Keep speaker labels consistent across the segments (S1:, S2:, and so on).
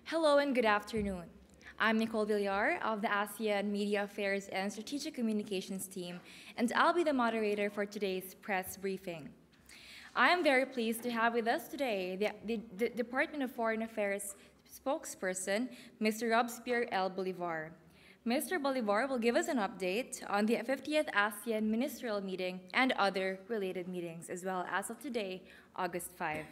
S1: Hello and good afternoon. I'm Nicole Villar of the ASEAN Media Affairs and Strategic Communications team, and I'll be the moderator for today's press briefing. I am very pleased to have with us today the Department of Foreign Affairs spokesperson, Mr. Robespierre Bolivar. Mr. Bolivar will give us an update on the 50th ASEAN Ministerial Meeting and other related meetings, as well as of today, August 5.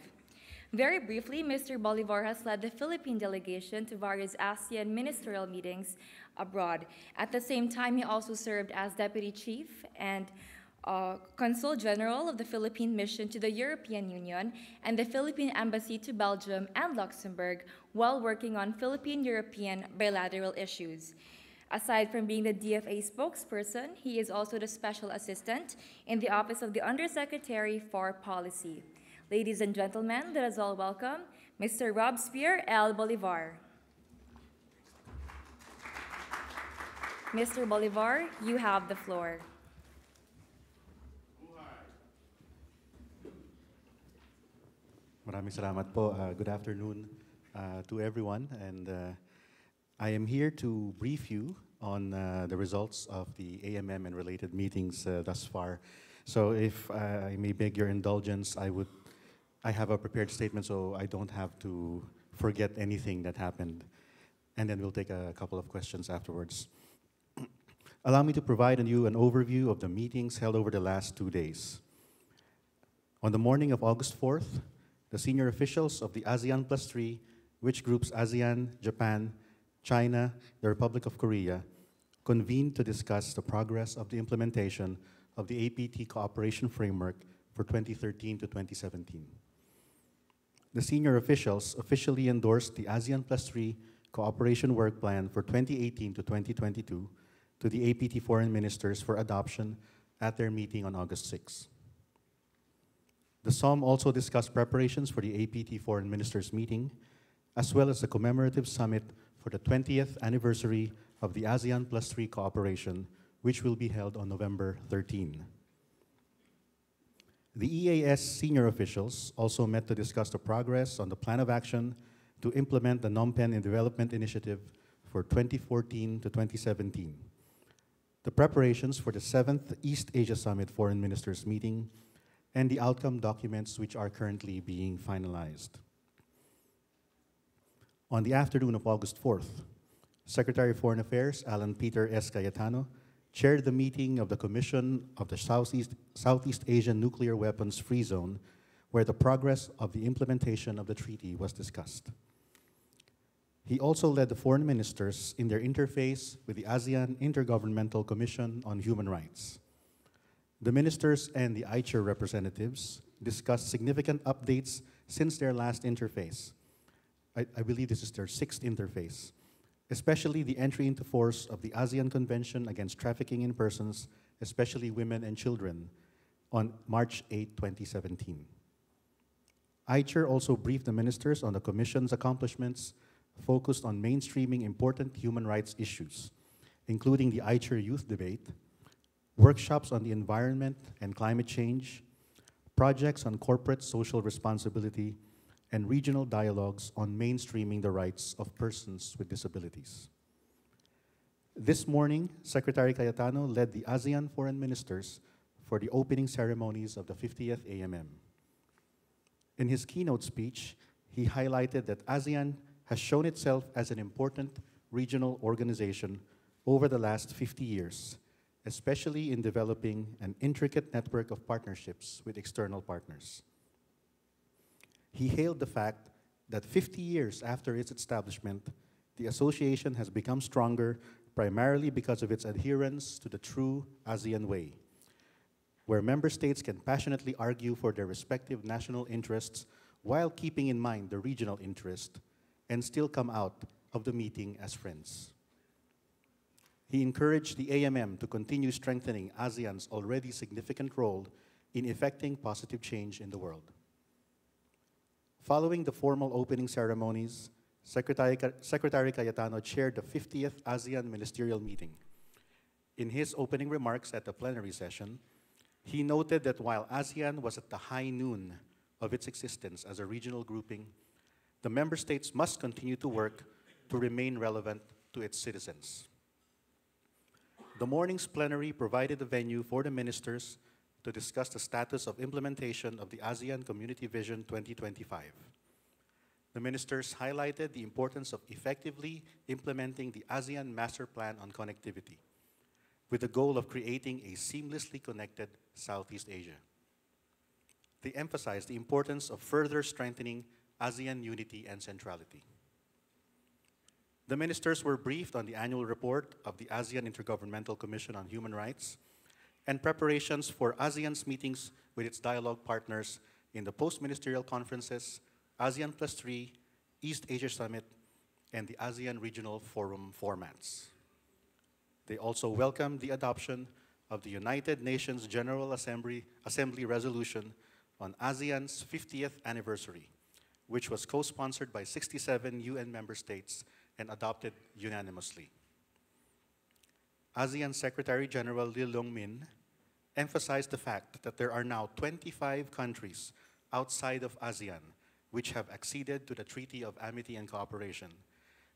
S1: Very briefly, Mr. Bolivar has led the Philippine delegation to various ASEAN ministerial meetings abroad. At the same time, he also served as Deputy Chief and Consul General of the Philippine Mission to the European Union and the Philippine Embassy to Belgium and Luxembourg while working on Philippine-European bilateral issues. Aside from being the DFA spokesperson, he is also the Special Assistant in the Office of the Undersecretary for Policy. Ladies and gentlemen, let us all welcome Mr. Robespierre Bolivar. Mr. Bolivar, you have the floor.
S2: Maraming salamat po. Good afternoon to everyone. And I am here to brief you on the results of the AMM and related meetings thus far. So if I may beg your indulgence, I have a prepared statement so I don't have to forget anything that happened. And then we'll take a couple of questions afterwards. Allow me to provide you an overview of the meetings held over the last 2 days. On the morning of August 4th, the senior officials of the ASEAN Plus 3, which groups ASEAN, Japan, China, the Republic of Korea, convened to discuss the progress of the implementation of the APT Cooperation Framework for 2013 to 2017. The senior officials officially endorsed the ASEAN Plus 3 Cooperation Work Plan for 2018 to 2022 to the APT foreign ministers for adoption at their meeting on August 6. The SOM also discussed preparations for the APT foreign ministers meeting, as well as the commemorative summit for the 20th anniversary of the ASEAN Plus 3 cooperation, which will be held on November 13. The EAS senior officials also met to discuss the progress on the plan of action to implement the Phnom Penh Development Initiative for 2014 to 2017, the preparations for the 7th East Asia Summit Foreign Ministers meeting, and the outcome documents which are currently being finalized. On the afternoon of August 4th, Secretary of Foreign Affairs Alan Peter S. Cayetano chaired the meeting of the Commission of the Southeast Asian Nuclear Weapons Free Zone, where the progress of the implementation of the treaty was discussed. He also led the foreign ministers in their interface with the ASEAN Intergovernmental Commission on Human Rights. The ministers and the AICHR representatives discussed significant updates since their last interface. I believe this is their 6th interface, especially the entry into force of the ASEAN Convention Against Trafficking in Persons, especially women and children, on March 8, 2017. AICHR also briefed the ministers on the Commission's accomplishments focused on mainstreaming important human rights issues, including the AICHR Youth Debate, workshops on the environment and climate change, projects on corporate social responsibility, and regional dialogues on mainstreaming the rights of persons with disabilities. This morning, Secretary Cayetano led the ASEAN foreign ministers for the opening ceremonies of the 50th AMM. In his keynote speech, he highlighted that ASEAN has shown itself as an important regional organization over the last 50 years, especially in developing an intricate network of partnerships with external partners. He hailed the fact that 50 years after its establishment, the association has become stronger primarily because of its adherence to the true ASEAN way, where member states can passionately argue for their respective national interests while keeping in mind the regional interest and still come out of the meeting as friends. He encouraged the AMM to continue strengthening ASEAN's already significant role in effecting positive change in the world. Following the formal opening ceremonies, Secretary Cayetano chaired the 50th ASEAN Ministerial Meeting. In his opening remarks at the plenary session, he noted that while ASEAN was at the high noon of its existence as a regional grouping, the member states must continue to work to remain relevant to its citizens. The morning's plenary provided a venue for the ministers to discuss the status of implementation of the ASEAN Community Vision 2025. The ministers highlighted the importance of effectively implementing the ASEAN Master Plan on Connectivity, with the goal of creating a seamlessly connected Southeast Asia. They emphasized the importance of further strengthening ASEAN unity and centrality. The ministers were briefed on the annual report of the ASEAN Intergovernmental Commission on Human Rights and preparations for ASEAN's meetings with its dialogue partners in the post-ministerial conferences, ASEAN Plus 3, East Asia Summit, and the ASEAN Regional Forum formats. They also welcomed the adoption of the United Nations General Assembly resolution on ASEAN's 50th anniversary, which was co-sponsored by 67 UN member states and adopted unanimously. ASEAN Secretary General Lee Leung-min emphasized the fact that there are now 25 countries outside of ASEAN which have acceded to the Treaty of Amity and Cooperation,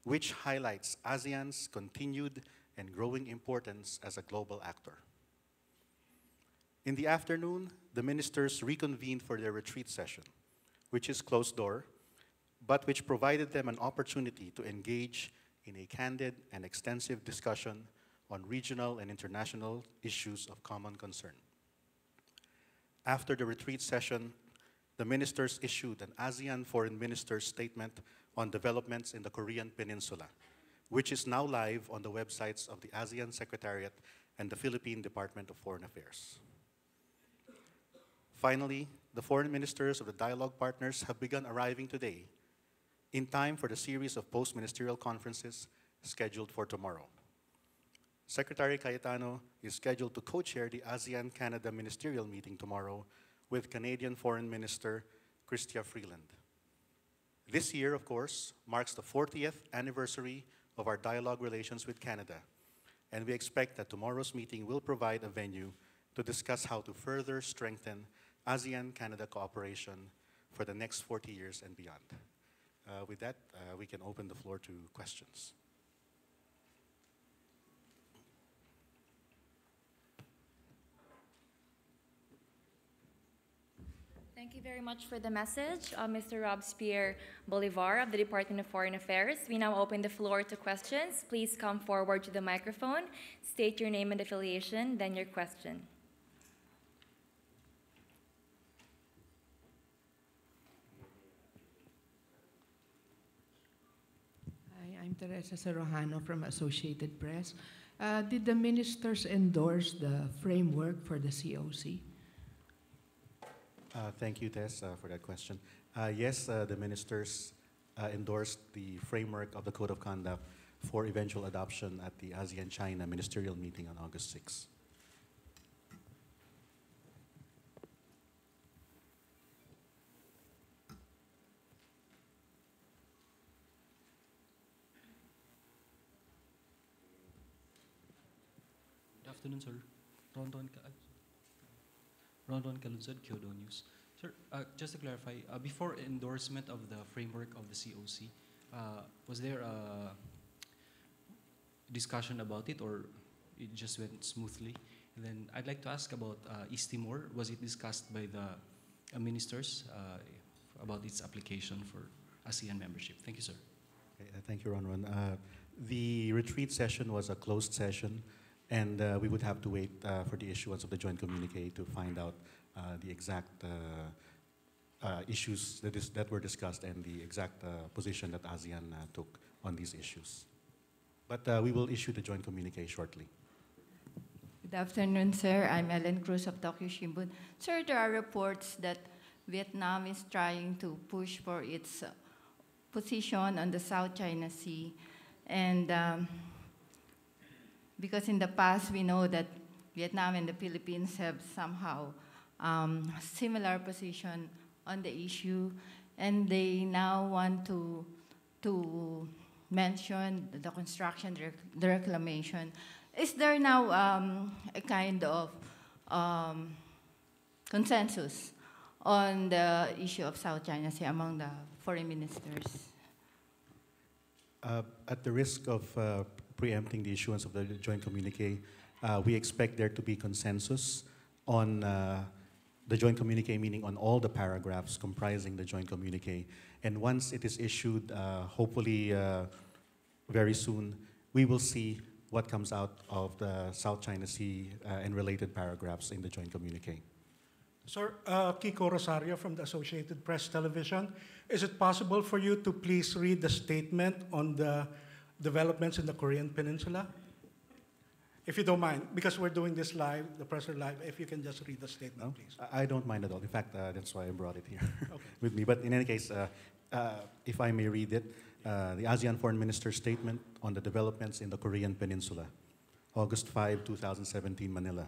S2: which highlights ASEAN's continued and growing importance as a global actor. In the afternoon, the ministers reconvened for their retreat session, which is closed door, but which provided them an opportunity to engage in a candid and extensive discussion on regional and international issues of common concern. After the retreat session, the ministers issued an ASEAN Foreign Ministers Statement on developments in the Korean Peninsula, which is now live on the websites of the ASEAN Secretariat and the Philippine Department of Foreign Affairs. Finally, the foreign ministers of the dialogue partners have begun arriving today in time for the series of post-ministerial conferences scheduled for tomorrow. Secretary Cayetano is scheduled to co-chair the ASEAN-Canada ministerial meeting tomorrow with Canadian Foreign Minister Chrystia Freeland. This year, of course, marks the 40th anniversary of our dialogue relations with Canada, and we expect that tomorrow's meeting will provide a venue to discuss how to further strengthen ASEAN-Canada cooperation for the next 40 years and beyond. With that, we can open the floor to questions.
S1: Thank you very much for the message, Mr. Robespierre Bolivar of the Department of Foreign Affairs. We now open the floor to questions. Please come forward to the microphone, state your name and affiliation, then your question.
S3: Hi, I'm Teresa Serrojano from Associated Press. Did the ministers endorse the framework for the COC?
S2: Thank you, Tess, for that question. Yes, the ministers endorsed the framework of the Code of Conduct for eventual adoption at the ASEAN-China ministerial meeting on August 6.
S4: Good afternoon, sir. Rondon Caluzad, Kyodo News. Sir, just to clarify, before endorsement of the framework of the COC, was there a discussion about it, or it just went smoothly? And then I'd like to ask about East Timor. Was it discussed by the ministers about its application for ASEAN membership? Thank you, sir.
S2: Okay, thank you, Ronron. The retreat session was a closed session, and we would have to wait for the issuance of the joint communique to find out the exact issues that were discussed and the exact position that ASEAN took on these issues. But we will issue the joint communique shortly.
S5: Good afternoon, sir. I'm Ellen Cruz of Tokyo Shimbun. Sir, there are reports that Vietnam is trying to push for its position on the South China Sea, and because in the past we know that Vietnam and the Philippines have somehow similar position on the issue, and they now want to mention the construction, the reclamation. Is there now a kind of consensus on the issue of South China Sea among the foreign ministers?
S2: At the risk of preempting the issuance of the joint communique, we expect there to be consensus on the joint communique, meaning on all the paragraphs comprising the joint communique. And once it is issued, hopefully very soon, we will see what comes out of the South China Sea and related paragraphs in the joint communique.
S6: Sir, Kiko Rosario from the Associated Press Television. Is it possible for you to please read the statement on the developments in the Korean Peninsula? If you don't mind, because we're doing this live, the press are live, if you can just read the statement, please.
S2: I don't mind at all. In fact, that's why I brought it here
S6: Okay.
S2: with me. But in any case, if I may read it, the ASEAN Foreign Minister's statement on the developments in the Korean Peninsula, August 5, 2017, Manila.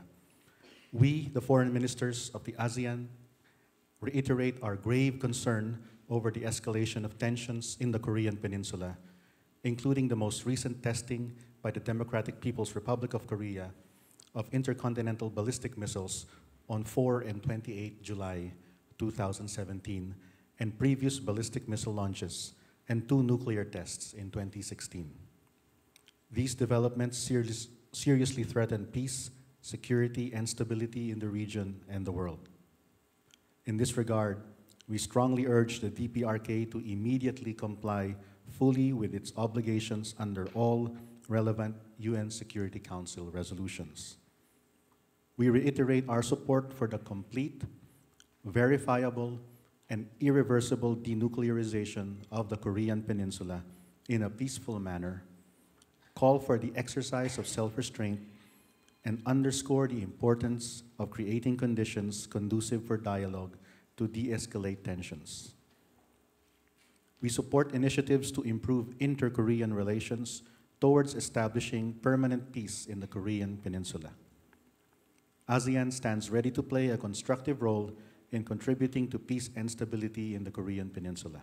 S2: We, the foreign ministers of the ASEAN, reiterate our grave concern over the escalation of tensions in the Korean Peninsula, including the most recent testing by the Democratic People's Republic of Korea of intercontinental ballistic missiles on 4 and 28 July 2017, and previous ballistic missile launches and 2 nuclear tests in 2016. These developments seriously threaten peace, security, and stability in the region and the world. In this regard, we strongly urge the DPRK to immediately comply fully with its obligations under all relevant UN Security Council resolutions. We reiterate our support for the complete, verifiable, and irreversible denuclearization of the Korean Peninsula in a peaceful manner, call for the exercise of self-restraint, and underscore the importance of creating conditions conducive for dialogue to de-escalate tensions. We support initiatives to improve inter-Korean relations towards establishing permanent peace in the Korean Peninsula. ASEAN stands ready to play a constructive role in contributing to peace and stability in the Korean Peninsula.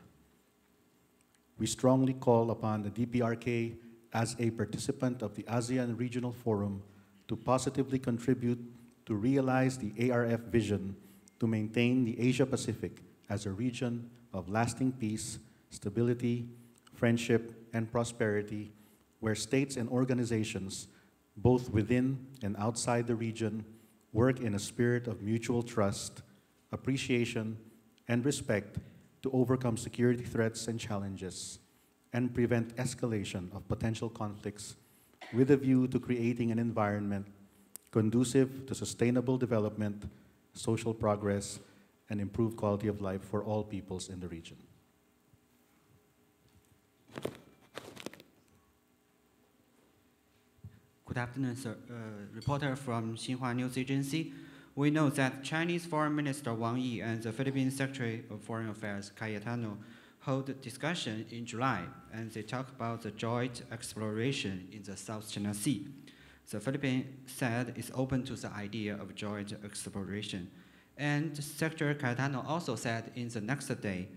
S2: We strongly call upon the DPRK as a participant of the ASEAN Regional Forum to positively contribute to realize the ARF vision to maintain the Asia-Pacific as a region of lasting peace, stability, friendship, and prosperity, where states and organizations, both within and outside the region, work in a spirit of mutual trust, appreciation, and respect to overcome security threats and challenges, and prevent escalation of potential conflicts with a view to creating an environment conducive to sustainable development, social progress, and improved quality of life for all peoples in the region.
S7: Good afternoon, sir. Reporter from Xinhua News Agency. We know that Chinese Foreign Minister Wang Yi and the Philippine Secretary of Foreign Affairs Cayetano held a discussion in July, and they talked about the joint exploration in the South China Sea. The Philippines said it's open to the idea of joint exploration. And Secretary Cayetano also said in the next day,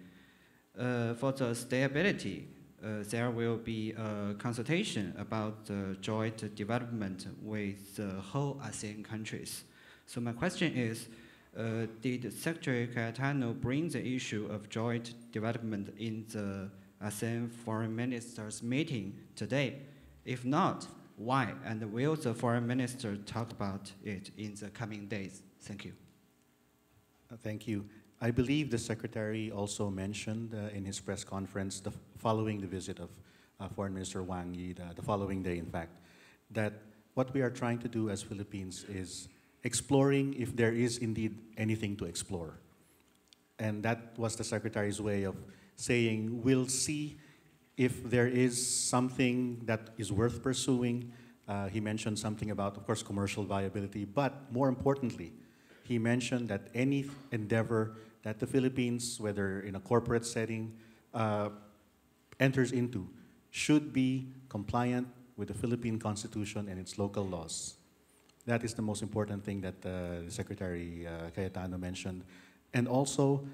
S7: for the stability, there will be a consultation about the joint development with the whole ASEAN countries. So my question is, did Secretary Cayetano bring the issue of joint development in the ASEAN foreign ministers meeting today? If not, why? And will the foreign minister talk about it in the coming days? Thank you.
S2: Thank you. I believe the Secretary also mentioned in his press conference following the visit of Foreign Minister Wang Yi, the following day, in fact, that what we are trying to do as Philippines is exploring if there is indeed anything to explore. And that was the Secretary's way of saying, we'll see if there is something that is worth pursuing. He mentioned something about, of course, commercial viability, but more importantly, he mentioned that any endeavor that the Philippines, whether in a corporate setting, enters into, should be compliant with the Philippine Constitution and its local laws. That is the most important thing that Secretary Cayetano mentioned. And also,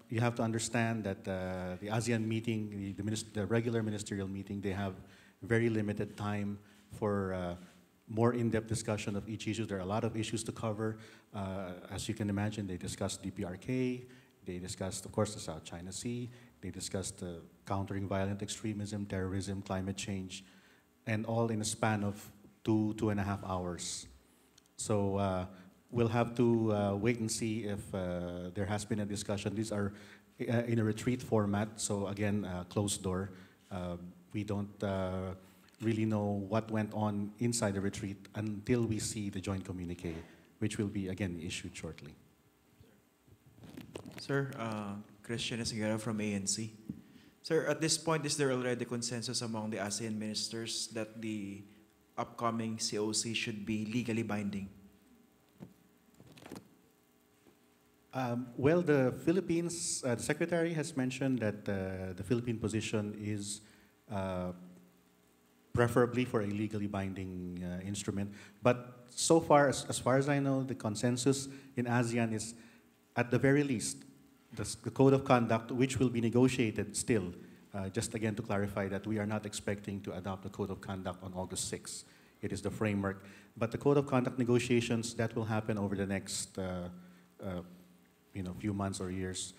S2: you have to understand that the ASEAN meeting, the regular ministerial meeting, they have very limited time for more in-depth discussion of each issue. There are a lot of issues to cover. As you can imagine, they discussed DPRK, they discussed, of course, the South China Sea, they discussed countering violent extremism, terrorism, climate change, and all in a span of 2.5 hours. So we'll have to wait and see if there has been a discussion. These are in a retreat format, so again, closed door. We don't really know what went on inside the retreat until we see the joint communique, which will be, again, issued shortly.
S8: Sir, Christian Esguerra from ANC. Sir, at this point, is there already consensus among the ASEAN ministers that the upcoming COC should be legally binding?
S2: Well, the Philippines, the Secretary has mentioned that the Philippine position is preferably for a legally binding instrument. But so far, as far as I know, the consensus in ASEAN is, at the very least, the code of conduct, which will be negotiated still. Just again to clarify that we are not expecting to adopt the code of conduct on August 6th. It is the framework. But the code of conduct negotiations, that will happen over the next few months or years,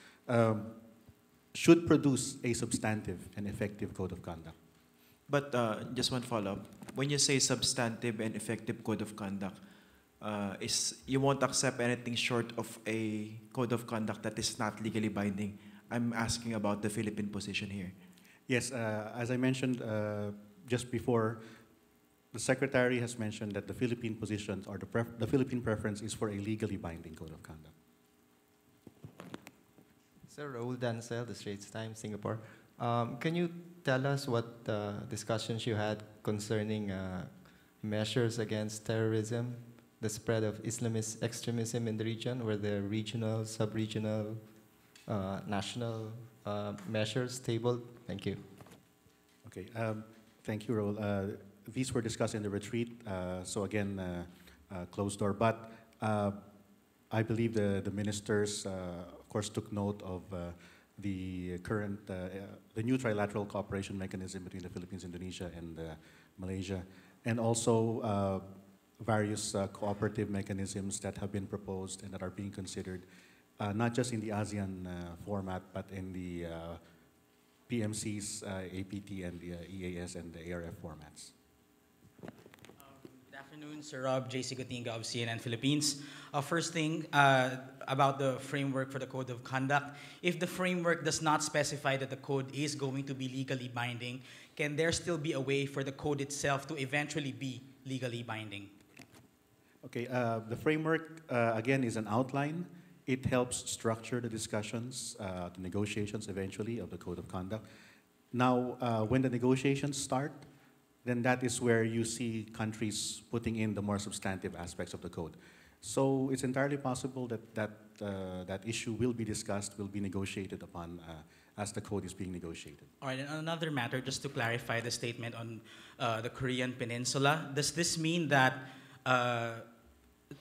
S2: should produce a substantive and effective code of conduct.
S8: But just one follow-up. When you say substantive and effective code of conduct, you won't accept anything short of a code of conduct that is not legally binding. I'm asking about the Philippine position here.
S2: Yes, as I mentioned just before, the Secretary has mentioned that the Philippine position, or the Philippine preference, is for a legally binding code of conduct.
S9: Sir, Raul Dancel, The Straits Times, Singapore. Can you tell us what discussions you had concerning measures against terrorism, the spread of Islamist extremism in the region? Were there regional, sub-regional, national measures tabled? Thank you.
S2: Okay, thank you, Raul. These were discussed in the retreat, so again, closed door. But I believe the ministers, of course, took note of the current, the new trilateral cooperation mechanism between the Philippines, Indonesia, and Malaysia, and also various cooperative mechanisms that have been proposed and that are being considered, not just in the ASEAN format, but in the PMC's, APT, and the EAS and the ARF formats.
S10: Good afternoon, Sir Rob, JC Gotinga of CNN Philippines. First thing about the framework for the Code of Conduct. If the framework does not specify that the code is going to be legally binding, can there still be a way for the code itself to eventually be legally binding?
S2: Okay, the framework, again, is an outline. It helps structure the discussions, the negotiations eventually of the Code of Conduct. Now, when the negotiations start, then that is where you see countries putting in the more substantive aspects of the code. So it's entirely possible that that issue will be discussed, will be negotiated upon as the code is being negotiated.
S10: All right, and another matter, just to clarify the statement on the Korean Peninsula. Does this mean that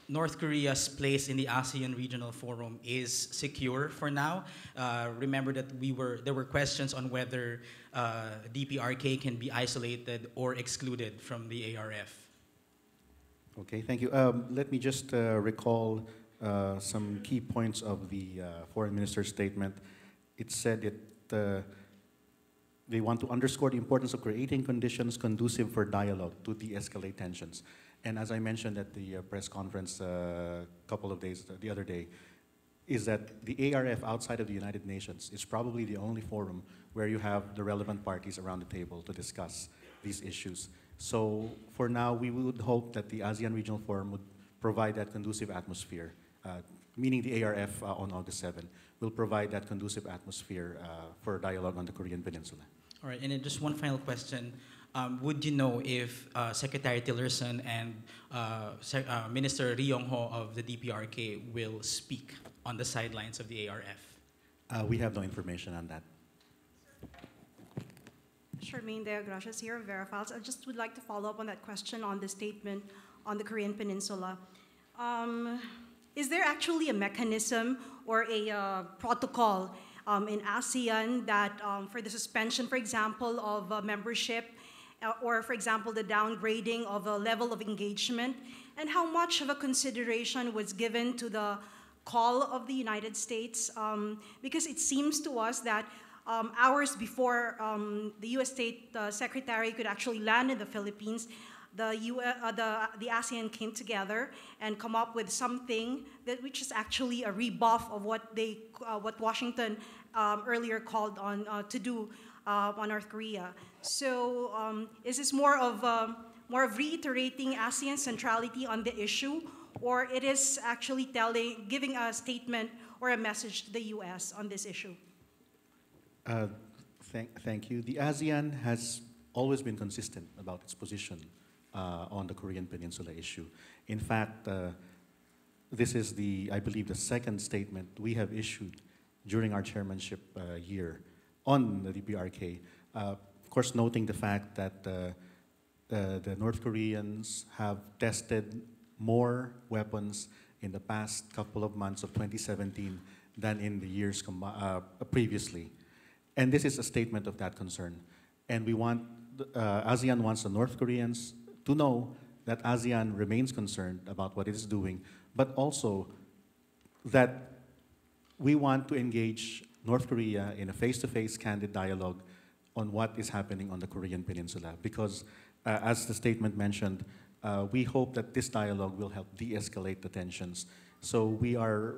S10: North Korea's place in the ASEAN Regional Forum is secure for now? Remember that there were questions on whether DPRK can be isolated or excluded from the ARF.
S2: Okay, thank you. Let me just recall some key points of the foreign minister's statement. It said that they want to underscore the importance of creating conditions conducive for dialogue to de-escalate tensions. And as I mentioned at the press conference a couple of days, the other day, is that the ARF outside of the United Nations is probably the only forum where you have the relevant parties around the table to discuss these issues. So for now, we would hope that the ASEAN Regional Forum would provide that conducive atmosphere, meaning the ARF on August 7 will provide that conducive atmosphere for dialogue on the Korean Peninsula.
S10: All right, and then just one final question. Would you know if Secretary Tillerson and Minister Ri Yong-ho of the DPRK will speak on the sidelines of the ARF?
S2: We have no information on that.
S11: Charmaine De Gracias here, Verifiles. I just would like to follow up on that question on the statement on the Korean Peninsula. Is there actually a mechanism or a protocol in ASEAN that for the suspension, for example, of membership or for example, the downgrading of a level of engagement, and how much of a consideration was given to the call of the United States? Because it seems to us that hours before the U.S. State Secretary could actually land in the Philippines, the ASEAN came together and come up with something which is actually a rebuff of what Washington earlier called on to do on North Korea. So is this more of reiterating ASEAN's centrality on the issue, or it is actually giving a statement or a message to the U.S. on this issue?
S2: Thank you. The ASEAN has always been consistent about its position on the Korean Peninsula issue. In fact, this is I believe, the second statement we have issued during our chairmanship year on the DPRK. Of course, noting the fact that the North Koreans have tested more weapons in the past couple of months of 2017 than in the years previously. And this is a statement of that concern. And we want, ASEAN wants the North Koreans to know that ASEAN remains concerned about what it is doing, but also that we want to engage North Korea in a face-to-face, candid dialogue on what is happening on the Korean Peninsula. Because, as the statement mentioned, we hope that this dialogue will help de-escalate the tensions. So we are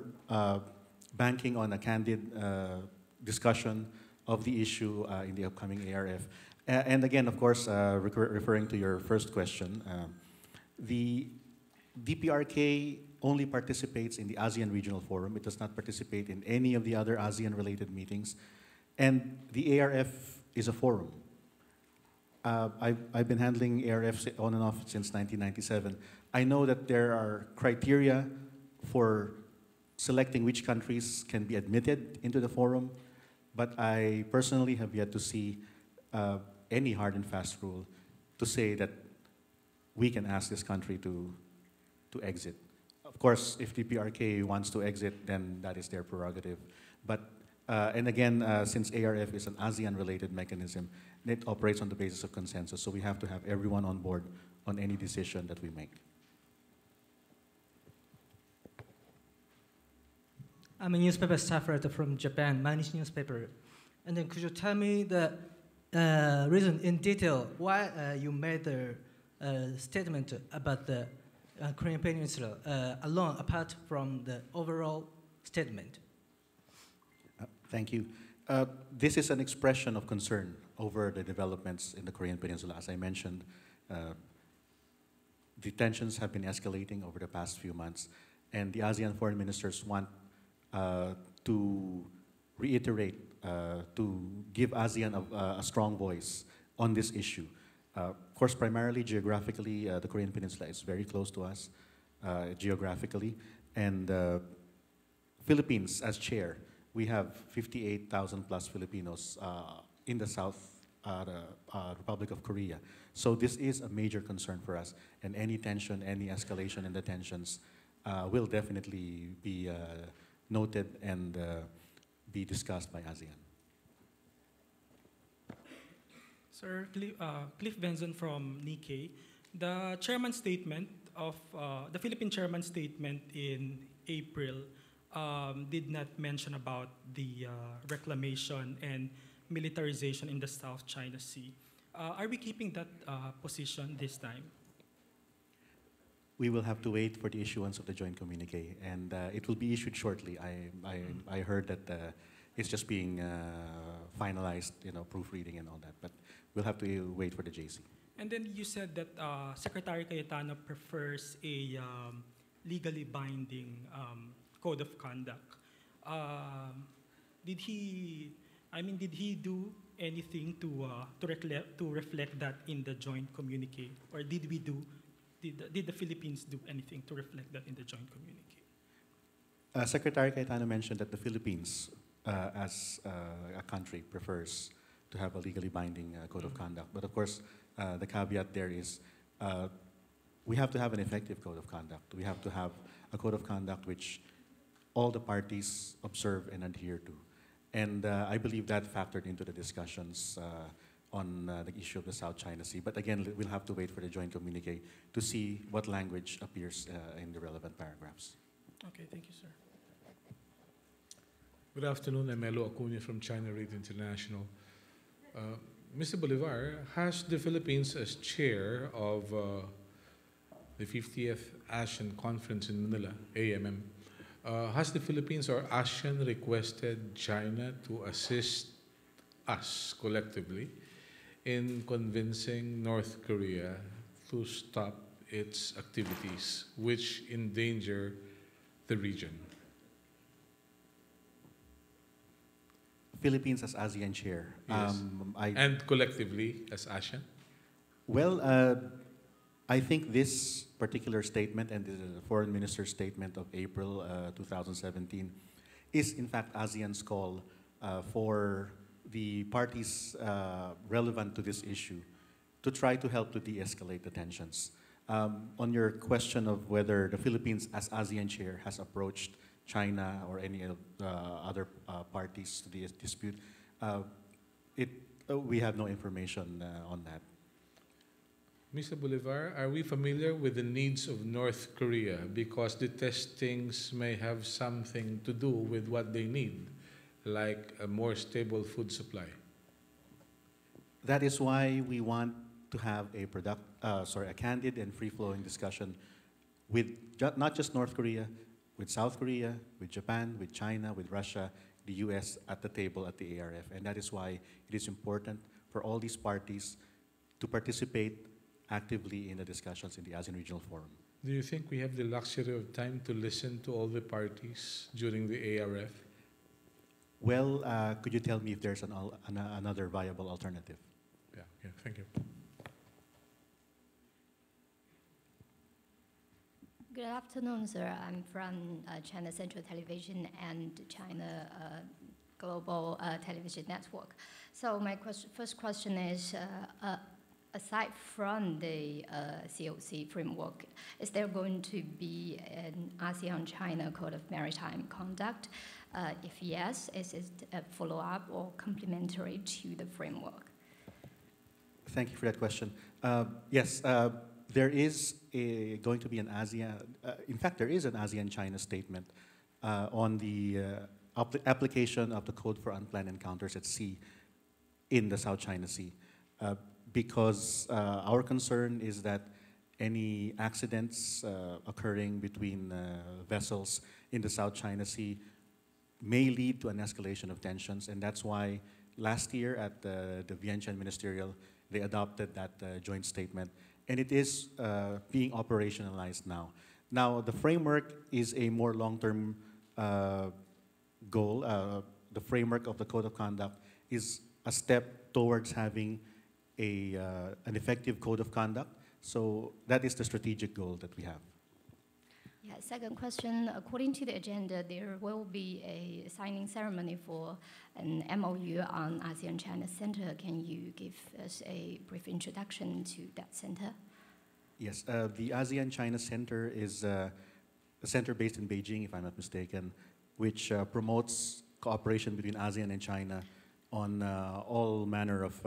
S2: banking on a candid discussion of the issue in the upcoming ARF. And again, of course, referring to your first question, the DPRK only participates in the ASEAN Regional Forum. It does not participate in any of the other ASEAN-related meetings. And the ARF is a forum. I've been handling ARFs on and off since 1997. I know that there are criteria for selecting which countries can be admitted into the forum, but I personally have yet to see any hard and fast rule to say that we can ask this country to exit. Of course, if the DPRK wants to exit, then that is their prerogative. But, and again, since ARF is an ASEAN-related mechanism, it operates on the basis of consensus, so we have to have everyone on board on any decision that we make.
S12: I'm a newspaper staff writer from Japan, Mainichi newspaper. And then could you tell me the reason in detail why you made the statement about the Korean Peninsula alone, apart from the overall statement?
S2: Thank you. This is an expression of concern over the developments in the Korean Peninsula. As I mentioned, the tensions have been escalating over the past few months, and the ASEAN foreign ministers want to reiterate, to give ASEAN a strong voice on this issue. Of course, primarily geographically, the Korean Peninsula is very close to us geographically, and Philippines as chair, we have 58,000 plus Filipinos in the South Republic of Korea. So this is a major concern for us, and any tension, any escalation in the tensions will definitely be noted and be discussed by ASEAN.
S13: Sir, Cliff Benson from Nikkei. The chairman's statement of the Philippine chairman's statement in April did not mention about the reclamation and militarization in the South China Sea. Are we keeping that position this time?
S2: We will have to wait for the issuance of the joint communique, and it will be issued shortly. I heard that it's just being finalized, proofreading and all that, but we'll have to wait for the JC.
S13: And then you said that Secretary Cayetano prefers a legally binding code of conduct. Did he do anything to reflect that in the joint communique, or did the Philippines do anything to reflect that in the joint communique?
S2: Secretary Cayetano mentioned that the Philippines, as a country, prefers to have a legally binding code of conduct. But of course, the caveat there is we have to have an effective code of conduct. We have to have a code of conduct which all the parties observe and adhere to. And I believe that factored into the discussions on the issue of the South China Sea. But again, we'll have to wait for the joint communique to see what language appears in the relevant paragraphs.
S14: Okay, thank you, sir. Good afternoon, I'm Melo Acuña from China Radio International. Mr. Bolivar, has the Philippines as chair of the 50th ASEAN Conference in Manila, AMM, has the Philippines or ASEAN requested China to assist us collectively in convincing North Korea to stop its activities which endanger the region?
S2: Philippines as ASEAN chair.
S14: Yes. And collectively as ASEAN?
S2: Well, I think this particular statement and the foreign minister's statement of April 2017 is in fact ASEAN's call for the parties relevant to this issue to try to help to de-escalate the tensions. On your question of whether the Philippines as ASEAN chair has approached China or any other parties to the dispute, we have no information on that.
S14: Mr. Bolivar, are we familiar with the needs of North Korea? Because the testings may have something to do with what they need, like a more stable food supply.
S2: That is why we want to have a candid and free-flowing discussion with not just North Korea, with South Korea, with Japan, with China, with Russia, the US at the table at the ARF. And that is why it is important for all these parties to participate actively in the discussions in the ASEAN Regional Forum.
S14: Do you think we have the luxury of time to listen to all the parties during the ARF?
S2: Well, could you tell me if there's another viable alternative?
S14: Yeah, thank you.
S15: Good afternoon, sir. I'm from China Central Television and China Global Television Network. So my first question is, aside from the COC framework, is there going to be an ASEAN-China Code of Maritime Conduct? If yes, is it a follow-up or complementary to the framework?
S2: Thank you for that question. Yes, there is going to be an ASEAN, in fact, there is an ASEAN-China statement on the application of the Code for Unplanned Encounters at Sea in the South China Sea. Because our concern is that any accidents occurring between vessels in the South China Sea may lead to an escalation of tensions, and that's why last year at the Vientiane Ministerial, they adopted that joint statement, and it is being operationalized now. Now, the framework is a more long-term goal. The framework of the Code of Conduct is a step towards having an effective code of conduct. So that is the strategic goal that we have.
S15: Yeah, second question, according to the agenda, there will be a signing ceremony for an MOU on ASEAN-China Center. Can you give us a brief introduction to that center?
S2: Yes, the ASEAN-China Center is a center based in Beijing, if I'm not mistaken, which promotes cooperation between ASEAN and China on all manner of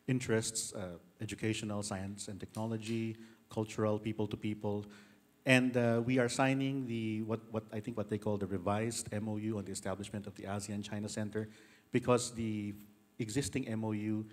S2: interests, educational, science and technology, cultural, people to people. And we are signing what they call the revised MOU on the establishment of the ASEAN-China Center, because the existing MOU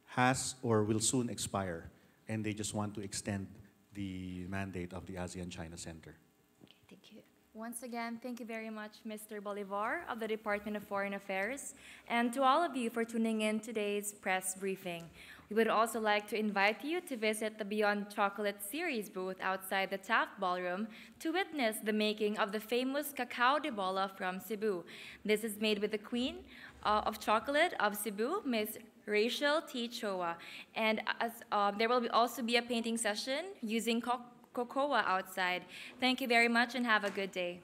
S2: has or will soon expire, and they just want to extend the mandate of the ASEAN-China Center.
S15: Okay, thank you.
S1: Once again, thank you very much, Mr. Bolivar of the Department of Foreign Affairs, and to all of you for tuning in today's press briefing. We would also like to invite you to visit the Beyond Chocolate series booth outside the Taft Ballroom to witness the making of the famous Cacao de Bola from Cebu. This is made with the Queen of Chocolate of Cebu, Ms. Rachel T. Choa. And there will also be a painting session using cocoa outside. Thank you very much and have a good day.